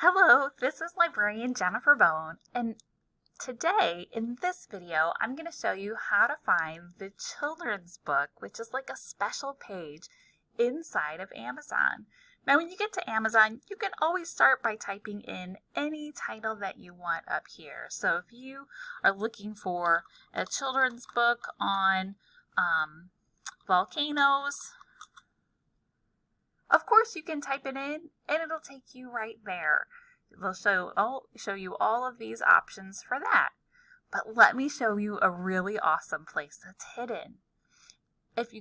Hello, this is librarian Jennifer Bone, and today in this video I'm going to show you how to find the children's book, which is like a special page inside of Amazon. Now when you get to Amazon, you can always start by typing in any title that you want up here. So if you are looking for a children's book on volcanoes, of course you can type it in and it'll take you right there. It'll show you all of these options for that. But let me show you a really awesome place that's hidden.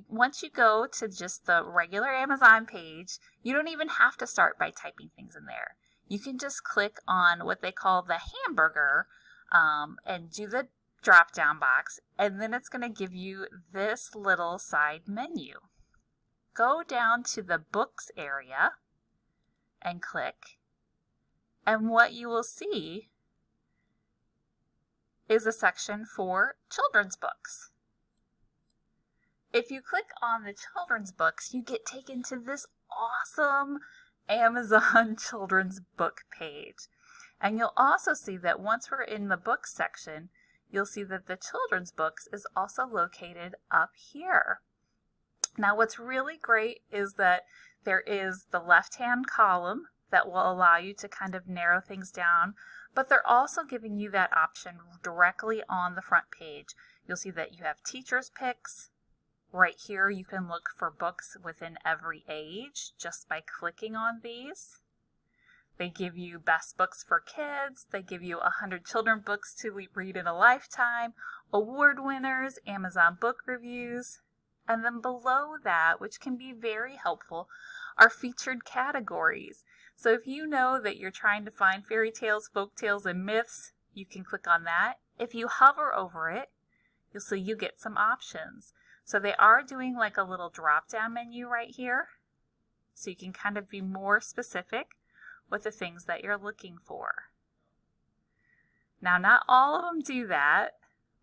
Once you go to just the regular Amazon page, you don't even have to start by typing things in there. You can just click on what they call the hamburger and do the drop down box, and then it's going to give you this little side menu. Go down to the books area and click, and what you will see is a section for children's books. If you click on the children's books, you get taken to this awesome Amazon children's book page. And you'll also see that once we're in the books section, you'll see that the children's books is also located up here. Now what's really great is that there is the left-hand column that will allow you to kind of narrow things down, but they're also giving you that option directly on the front page. You'll see that you have teachers' picks. Right here you can look for books within every age just by clicking on these. They give you best books for kids. They give you 100 children books to read in a lifetime, award winners, Amazon book reviews. And then below that, which can be very helpful, are featured categories. So if you know that you're trying to find fairy tales, folk tales, and myths, you can click on that. If you hover over it, you'll see you get some options. So they are doing like a little drop-down menu right here. So you can kind of be more specific with the things that you're looking for. Now, not all of them do that,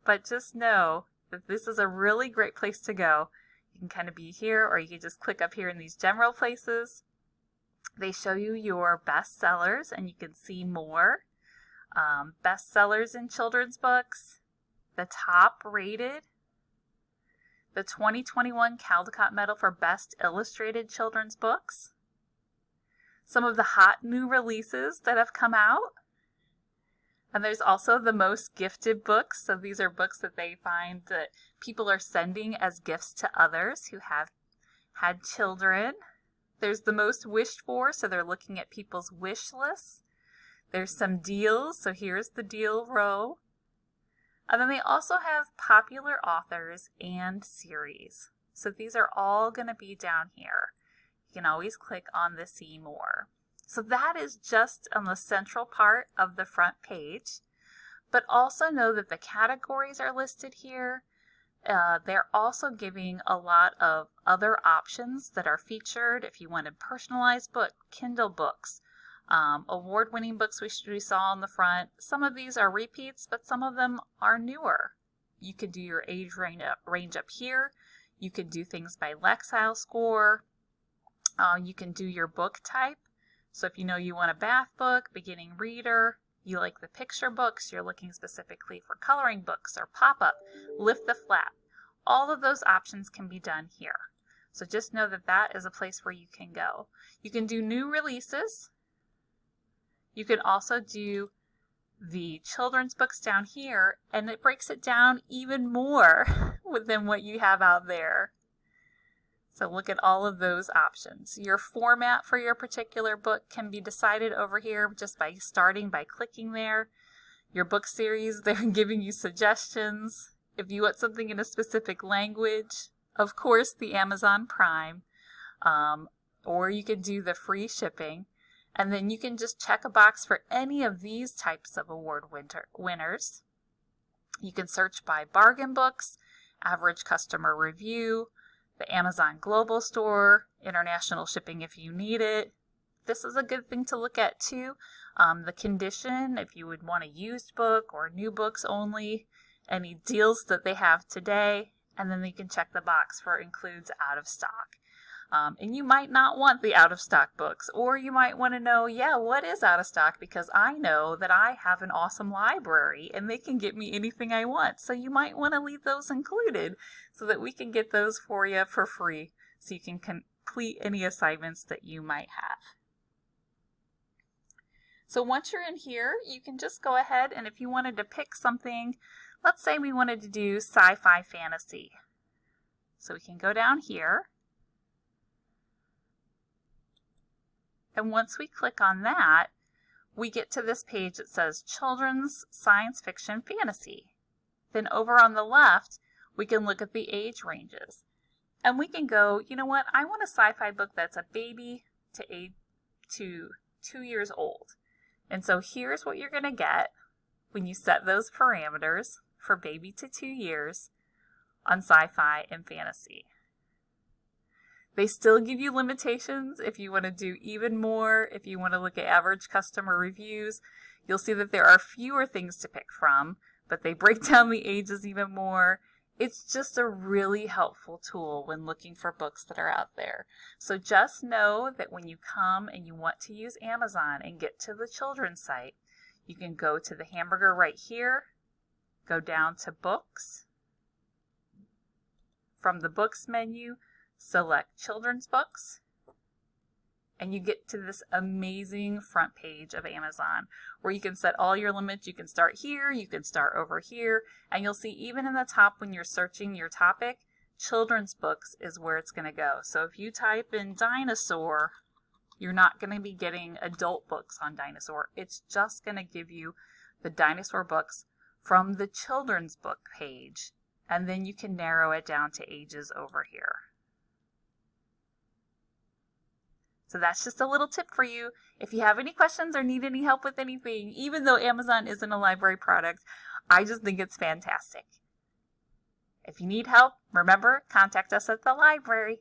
but just know that this is a really great place to go. You can kind of be here, or you can just click up here in these general places. They show you your best sellers, and you can see more. Best sellers in children's books, the top rated, the 2021 Caldecott Medal for Best Illustrated Children's Books, some of the hot new releases that have come out. And there's also the most gifted books. So these are books that they find that people are sending as gifts to others who have had children. There's the most wished for, so they're looking at people's wish lists. There's some deals, so here's the deal row. And then they also have popular authors and series. So these are all going to be down here. You can always click on the See More. So that is just on the central part of the front page. But also know that the categories are listed here. They're also giving a lot of other options that are featured. If you wanted personalized book, Kindle books, award-winning books which we saw on the front. Some of these are repeats, but some of them are newer. You could do your age range up here. You could do things by Lexile score. You can do your book type. So if you know you want a bath book, beginning reader, you like the picture books, you're looking specifically for coloring books or pop-up, lift the flap. All of those options can be done here. So just know that that is a place where you can go. You can do new releases. You can also do the children's books down here, and it breaks it down even more than what you have out there. So look at all of those options. Your format for your particular book can be decided over here just by starting by clicking there. Your book series, they're giving you suggestions. If you want something in a specific language, of course the Amazon Prime, or you can do the free shipping. And then you can just check a box for any of these types of award winners. You can search by bargain books, average customer review, the Amazon Global Store, international shipping if you need it. This is a good thing to look at too. The condition, if you would want a used book or new books only, any deals that they have today, and then you can check the box for includes out of stock. And you might not want the out of stock books, or you might want to know, yeah, what is out of stock, because I know that I have an awesome library and they can get me anything I want. So you might want to leave those included so that we can get those for you for free so you can complete any assignments that you might have. So once you're in here, you can just go ahead, and if you wanted to pick something, let's say we wanted to do sci-fi fantasy. So we can go down here. And once we click on that, we get to this page that says Children's Science Fiction Fantasy. Then over on the left, we can look at the age ranges. And we can go, you know what, I want a sci-fi book that's a baby to 2 years old. And so here's what you're going to get when you set those parameters for baby to 2 years on sci-fi and fantasy. They still give you limitations if you want to do even more. If you want to look at average customer reviews, you'll see that there are fewer things to pick from, but they break down the ages even more. It's just a really helpful tool when looking for books that are out there. So just know that when you come and you want to use Amazon and get to the children's site, you can go to the hamburger right here, go down to books. From the books menu, select children's books, and you get to this amazing front page of Amazon where you can set all your limits. You can start here, you can start over here, and you'll see even in the top when you're searching your topic, children's books is where it's going to go. So if you type in dinosaur, you're not going to be getting adult books on dinosaur. It's just going to give you the dinosaur books from the children's book page, and then you can narrow it down to ages over here. So that's just a little tip for you. If you have any questions or need any help with anything, even though Amazon isn't a library product, I just think it's fantastic. If you need help, remember, contact us at the library.